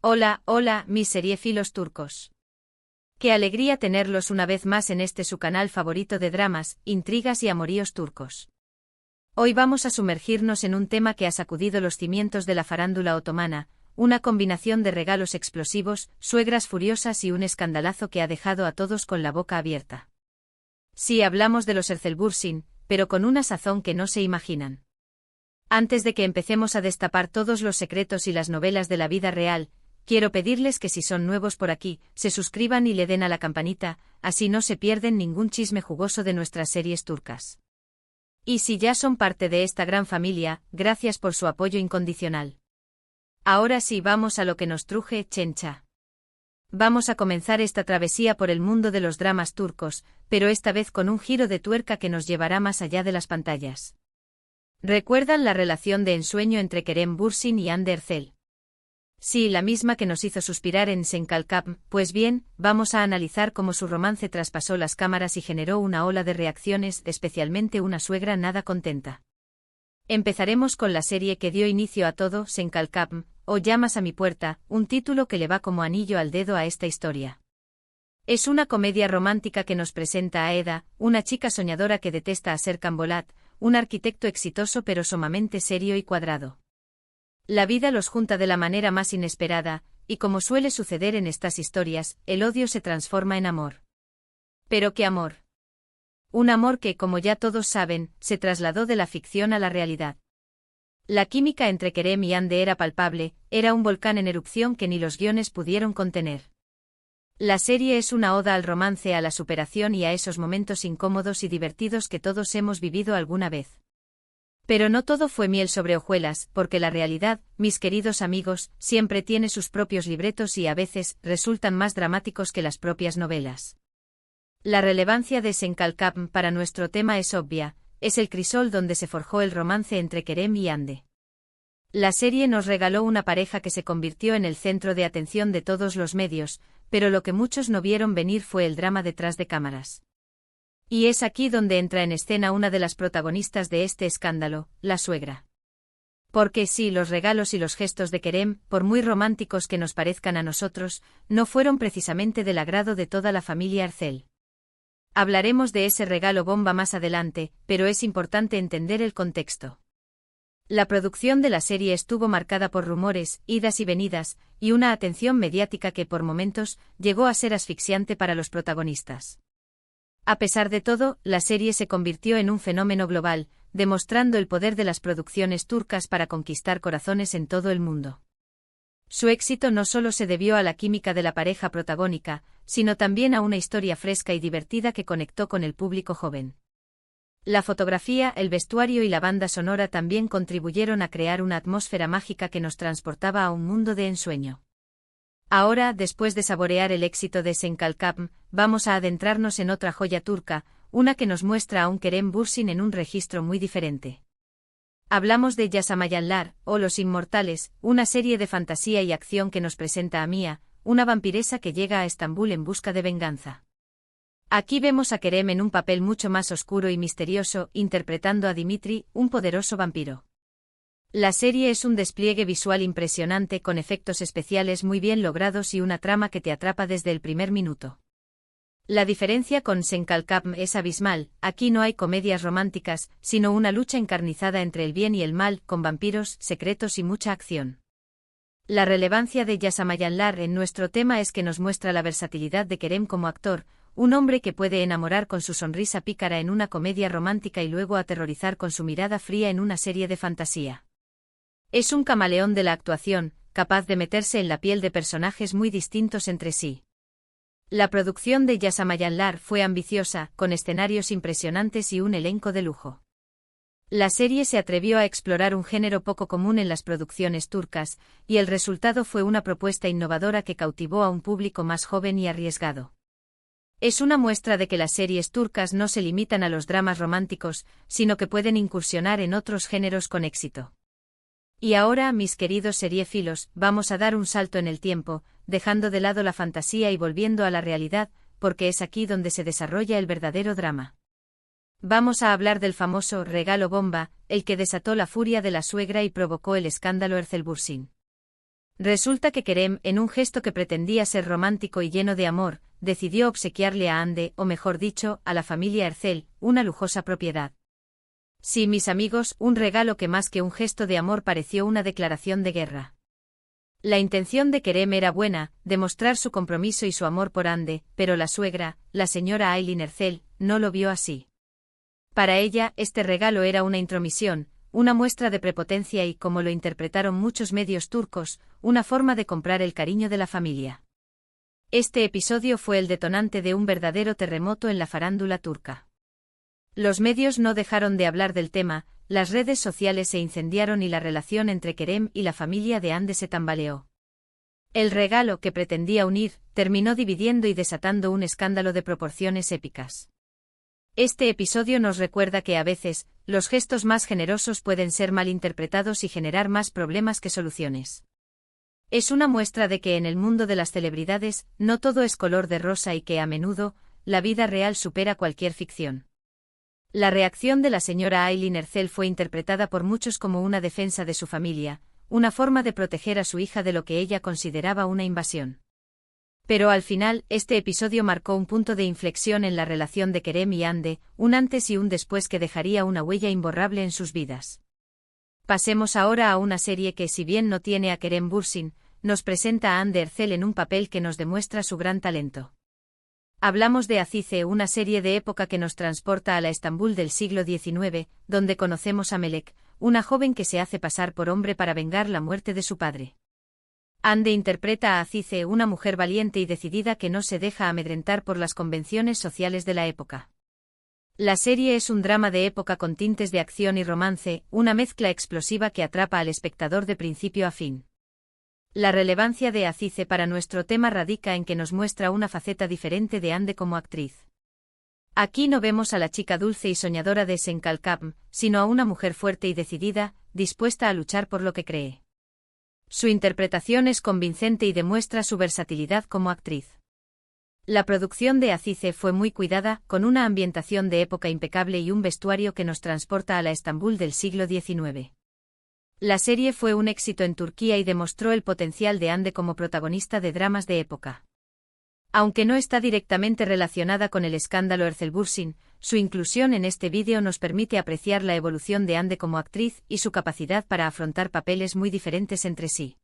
Hola, hola, mis seriéfilos turcos. Qué alegría tenerlos una vez más en este su canal favorito de dramas, intrigas y amoríos turcos. Hoy vamos a sumergirnos en un tema que ha sacudido los cimientos de la farándula otomana, una combinación de regalos explosivos, suegras furiosas y un escandalazo que ha dejado a todos con la boca abierta. Sí, hablamos de los Ercelbürsin, pero con una sazón que no se imaginan. Antes de que empecemos a destapar todos los secretos y las novelas de la vida real, quiero pedirles que si son nuevos por aquí, se suscriban y le den a la campanita, así no se pierden ningún chisme jugoso de nuestras series turcas. Y si ya son parte de esta gran familia, gracias por su apoyo incondicional. Ahora sí, vamos a lo que nos truje, chencha. Vamos a comenzar esta travesía por el mundo de los dramas turcos, pero esta vez con un giro de tuerca que nos llevará más allá de las pantallas. ¿Recuerdan la relación de ensueño entre Kerem Bürsin y Hande Erçel? Sí, la misma que nos hizo suspirar en Senkalkap. Pues bien, vamos a analizar cómo su romance traspasó las cámaras y generó una ola de reacciones, especialmente una suegra nada contenta. Empezaremos con la serie que dio inicio a todo, Senkalkap, o Llamas a mi puerta, un título que le va como anillo al dedo a esta historia. Es una comedia romántica que nos presenta a Eda, una chica soñadora que detesta a Serkan Bolat, un arquitecto exitoso pero sumamente serio y cuadrado. La vida los junta de la manera más inesperada, y como suele suceder en estas historias, el odio se transforma en amor. ¿Pero qué amor? Un amor que, como ya todos saben, se trasladó de la ficción a la realidad. La química entre Kerem y Hande era palpable, era un volcán en erupción que ni los guiones pudieron contener. La serie es una oda al romance, a la superación y a esos momentos incómodos y divertidos que todos hemos vivido alguna vez. Pero no todo fue miel sobre hojuelas, porque la realidad, mis queridos amigos, siempre tiene sus propios libretos y a veces resultan más dramáticos que las propias novelas. La relevancia de Senkalkap para nuestro tema es obvia, es el crisol donde se forjó el romance entre Kerem y Hande. La serie nos regaló una pareja que se convirtió en el centro de atención de todos los medios, pero lo que muchos no vieron venir fue el drama detrás de cámaras. Y es aquí donde entra en escena una de las protagonistas de este escándalo, la suegra. Porque sí, los regalos y los gestos de Kerem, por muy románticos que nos parezcan a nosotros, no fueron precisamente del agrado de toda la familia Erçel. Hablaremos de ese regalo bomba más adelante, pero es importante entender el contexto. La producción de la serie estuvo marcada por rumores, idas y venidas, y una atención mediática que por momentos llegó a ser asfixiante para los protagonistas. A pesar de todo, la serie se convirtió en un fenómeno global, demostrando el poder de las producciones turcas para conquistar corazones en todo el mundo. Su éxito no solo se debió a la química de la pareja protagónica, sino también a una historia fresca y divertida que conectó con el público joven. La fotografía, el vestuario y la banda sonora también contribuyeron a crear una atmósfera mágica que nos transportaba a un mundo de ensueño. Ahora, después de saborear el éxito de Senkalkap, vamos a adentrarnos en otra joya turca, una que nos muestra a un Kerem Bürsin en un registro muy diferente. Hablamos de Yaşamayanlar, o Los Inmortales, una serie de fantasía y acción que nos presenta a Mia, una vampiresa que llega a Estambul en busca de venganza. Aquí vemos a Kerem en un papel mucho más oscuro y misterioso, interpretando a Dimitri, un poderoso vampiro. La serie es un despliegue visual impresionante con efectos especiales muy bien logrados y una trama que te atrapa desde el primer minuto. La diferencia con Senkalkap es abismal, aquí no hay comedias románticas, sino una lucha encarnizada entre el bien y el mal, con vampiros, secretos y mucha acción. La relevancia de Yaşamayanlar en nuestro tema es que nos muestra la versatilidad de Kerem como actor, un hombre que puede enamorar con su sonrisa pícara en una comedia romántica y luego aterrorizar con su mirada fría en una serie de fantasía. Es un camaleón de la actuación, capaz de meterse en la piel de personajes muy distintos entre sí. La producción de Yaşamayanlar fue ambiciosa, con escenarios impresionantes y un elenco de lujo. La serie se atrevió a explorar un género poco común en las producciones turcas, y el resultado fue una propuesta innovadora que cautivó a un público más joven y arriesgado. Es una muestra de que las series turcas no se limitan a los dramas románticos, sino que pueden incursionar en otros géneros con éxito. Y ahora, mis queridos seriéfilos, vamos a dar un salto en el tiempo, dejando de lado la fantasía y volviendo a la realidad, porque es aquí donde se desarrolla el verdadero drama. Vamos a hablar del famoso regalo bomba, el que desató la furia de la suegra y provocó el escándalo Ercelbürsin. Resulta que Kerem, en un gesto que pretendía ser romántico y lleno de amor, decidió obsequiarle a Hande, o mejor dicho, a la familia Ercel, una lujosa propiedad. Sí, mis amigos, un regalo que más que un gesto de amor pareció una declaración de guerra. La intención de Kerem era buena, demostrar su compromiso y su amor por Hande, pero la suegra, la señora Aylin Ercel, no lo vio así. Para ella, este regalo era una intromisión, una muestra de prepotencia y, como lo interpretaron muchos medios turcos, una forma de comprar el cariño de la familia. Este episodio fue el detonante de un verdadero terremoto en la farándula turca. Los medios no dejaron de hablar del tema, las redes sociales se incendiaron y la relación entre Kerem y la familia de Hande se tambaleó. El regalo que pretendía unir, terminó dividiendo y desatando un escándalo de proporciones épicas. Este episodio nos recuerda que a veces, los gestos más generosos pueden ser mal interpretados y generar más problemas que soluciones. Es una muestra de que en el mundo de las celebridades, no todo es color de rosa y que a menudo, la vida real supera cualquier ficción. La reacción de la señora Aylin Ercel fue interpretada por muchos como una defensa de su familia, una forma de proteger a su hija de lo que ella consideraba una invasión. Pero al final, este episodio marcó un punto de inflexión en la relación de Kerem y Hande, un antes y un después que dejaría una huella imborrable en sus vidas. Pasemos ahora a una serie que, si bien no tiene a Kerem Bürsin, nos presenta a Hande Ercel en un papel que nos demuestra su gran talento. Hablamos de Azize, una serie de época que nos transporta a la Estambul del siglo XIX, donde conocemos a Melek, una joven que se hace pasar por hombre para vengar la muerte de su padre. Hande interpreta a Azize, una mujer valiente y decidida que no se deja amedrentar por las convenciones sociales de la época. La serie es un drama de época con tintes de acción y romance, una mezcla explosiva que atrapa al espectador de principio a fin. La relevancia de Azize para nuestro tema radica en que nos muestra una faceta diferente de Hande como actriz. Aquí no vemos a la chica dulce y soñadora de Senkalkapm, sino a una mujer fuerte y decidida, dispuesta a luchar por lo que cree. Su interpretación es convincente y demuestra su versatilidad como actriz. La producción de Azize fue muy cuidada, con una ambientación de época impecable y un vestuario que nos transporta a la Estambul del siglo XIX. La serie fue un éxito en Turquía y demostró el potencial de Hande como protagonista de dramas de época. Aunque no está directamente relacionada con el escándalo Ercel Bürsin, su inclusión en este vídeo nos permite apreciar la evolución de Hande como actriz y su capacidad para afrontar papeles muy diferentes entre sí.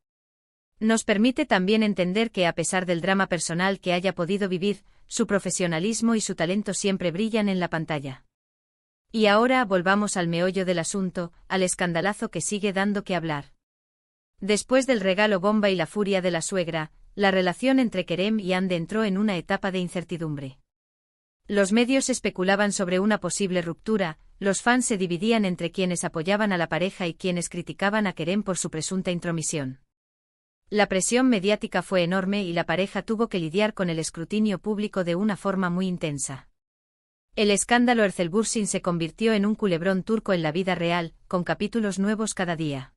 Nos permite también entender que a pesar del drama personal que haya podido vivir, su profesionalismo y su talento siempre brillan en la pantalla. Y ahora volvamos al meollo del asunto, al escandalazo que sigue dando que hablar. Después del regalo bomba y la furia de la suegra, la relación entre Kerem y Hande entró en una etapa de incertidumbre. Los medios especulaban sobre una posible ruptura, los fans se dividían entre quienes apoyaban a la pareja y quienes criticaban a Kerem por su presunta intromisión. La presión mediática fue enorme y la pareja tuvo que lidiar con el escrutinio público de una forma muy intensa. El escándalo Ercel Bürsin se convirtió en un culebrón turco en la vida real, con capítulos nuevos cada día.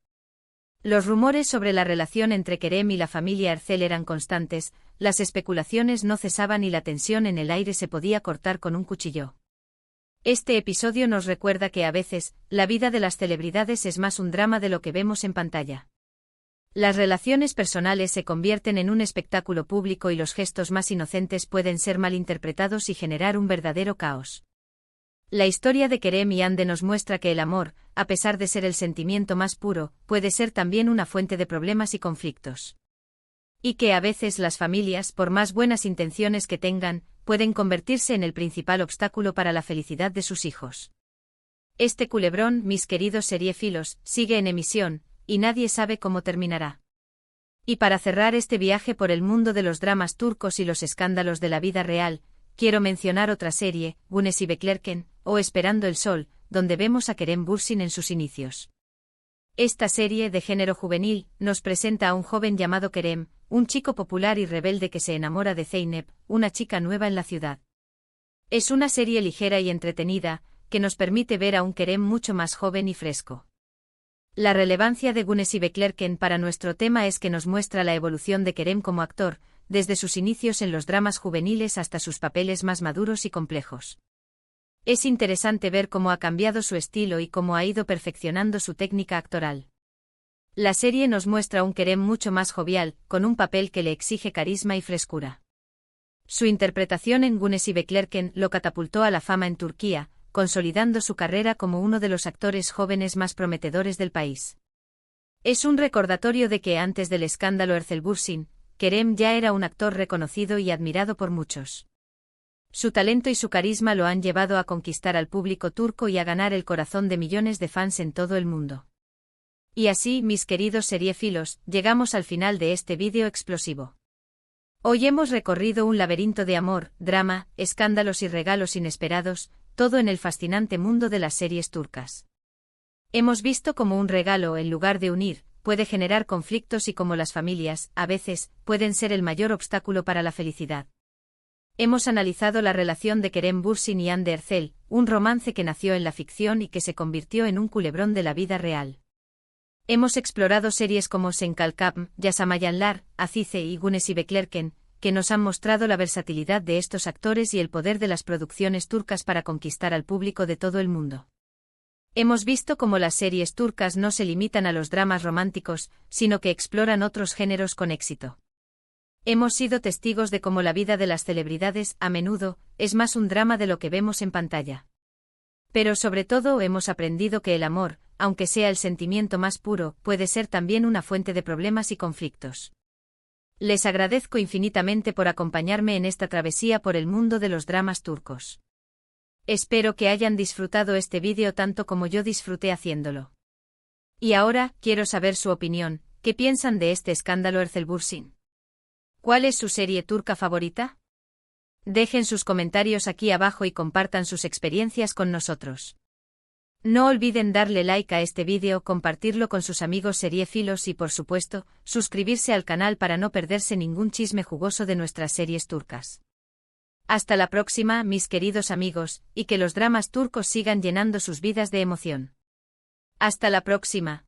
Los rumores sobre la relación entre Kerem y la familia Ercel eran constantes, las especulaciones no cesaban y la tensión en el aire se podía cortar con un cuchillo. Este episodio nos recuerda que a veces, la vida de las celebridades es más un drama de lo que vemos en pantalla. Las relaciones personales se convierten en un espectáculo público y los gestos más inocentes pueden ser malinterpretados y generar un verdadero caos. La historia de Kerem y Hande nos muestra que el amor, a pesar de ser el sentimiento más puro, puede ser también una fuente de problemas y conflictos. Y que a veces las familias, por más buenas intenciones que tengan, pueden convertirse en el principal obstáculo para la felicidad de sus hijos. Este culebrón, mis queridos seriefilos, sigue en emisión, y nadie sabe cómo terminará. Y para cerrar este viaje por el mundo de los dramas turcos y los escándalos de la vida real, quiero mencionar otra serie, Güneşi Beklerken, o Esperando el Sol, donde vemos a Kerem Bürsin en sus inicios. Esta serie de género juvenil nos presenta a un joven llamado Kerem, un chico popular y rebelde que se enamora de Zeynep, una chica nueva en la ciudad. Es una serie ligera y entretenida, que nos permite ver a un Kerem mucho más joven y fresco. La relevancia de Güneşi Beklerken para nuestro tema es que nos muestra la evolución de Kerem como actor, desde sus inicios en los dramas juveniles hasta sus papeles más maduros y complejos. Es interesante ver cómo ha cambiado su estilo y cómo ha ido perfeccionando su técnica actoral. La serie nos muestra un Kerem mucho más jovial, con un papel que le exige carisma y frescura. Su interpretación en Güneş Beklerken lo catapultó a la fama en Turquía, consolidando su carrera como uno de los actores jóvenes más prometedores del país. Es un recordatorio de que antes del escándalo Erzelbursin, Kerem ya era un actor reconocido y admirado por muchos. Su talento y su carisma lo han llevado a conquistar al público turco y a ganar el corazón de millones de fans en todo el mundo. Y así, mis queridos seriéfilos, llegamos al final de este vídeo explosivo. Hoy hemos recorrido un laberinto de amor, drama, escándalos y regalos inesperados, todo en el fascinante mundo de las series turcas. Hemos visto cómo un regalo, en lugar de unir, puede generar conflictos y cómo las familias, a veces, pueden ser el mayor obstáculo para la felicidad. Hemos analizado la relación de Kerem Bürsin y Hande Erçel, un romance que nació en la ficción y que se convirtió en un culebrón de la vida real. Hemos explorado series como Sen Kalkam, Yaşamayanlar, Azize y Güneş Beklerken, que nos han mostrado la versatilidad de estos actores y el poder de las producciones turcas para conquistar al público de todo el mundo. Hemos visto cómo las series turcas no se limitan a los dramas románticos, sino que exploran otros géneros con éxito. Hemos sido testigos de cómo la vida de las celebridades, a menudo, es más un drama de lo que vemos en pantalla. Pero sobre todo hemos aprendido que el amor, aunque sea el sentimiento más puro, puede ser también una fuente de problemas y conflictos. Les agradezco infinitamente por acompañarme en esta travesía por el mundo de los dramas turcos. Espero que hayan disfrutado este vídeo tanto como yo disfruté haciéndolo. Y ahora, quiero saber su opinión, ¿qué piensan de este escándalo Erzelbursin? ¿Cuál es su serie turca favorita? Dejen sus comentarios aquí abajo y compartan sus experiencias con nosotros. No olviden darle like a este vídeo, compartirlo con sus amigos seriéfilos y por supuesto, suscribirse al canal para no perderse ningún chisme jugoso de nuestras series turcas. Hasta la próxima, mis queridos amigos, y que los dramas turcos sigan llenando sus vidas de emoción. Hasta la próxima.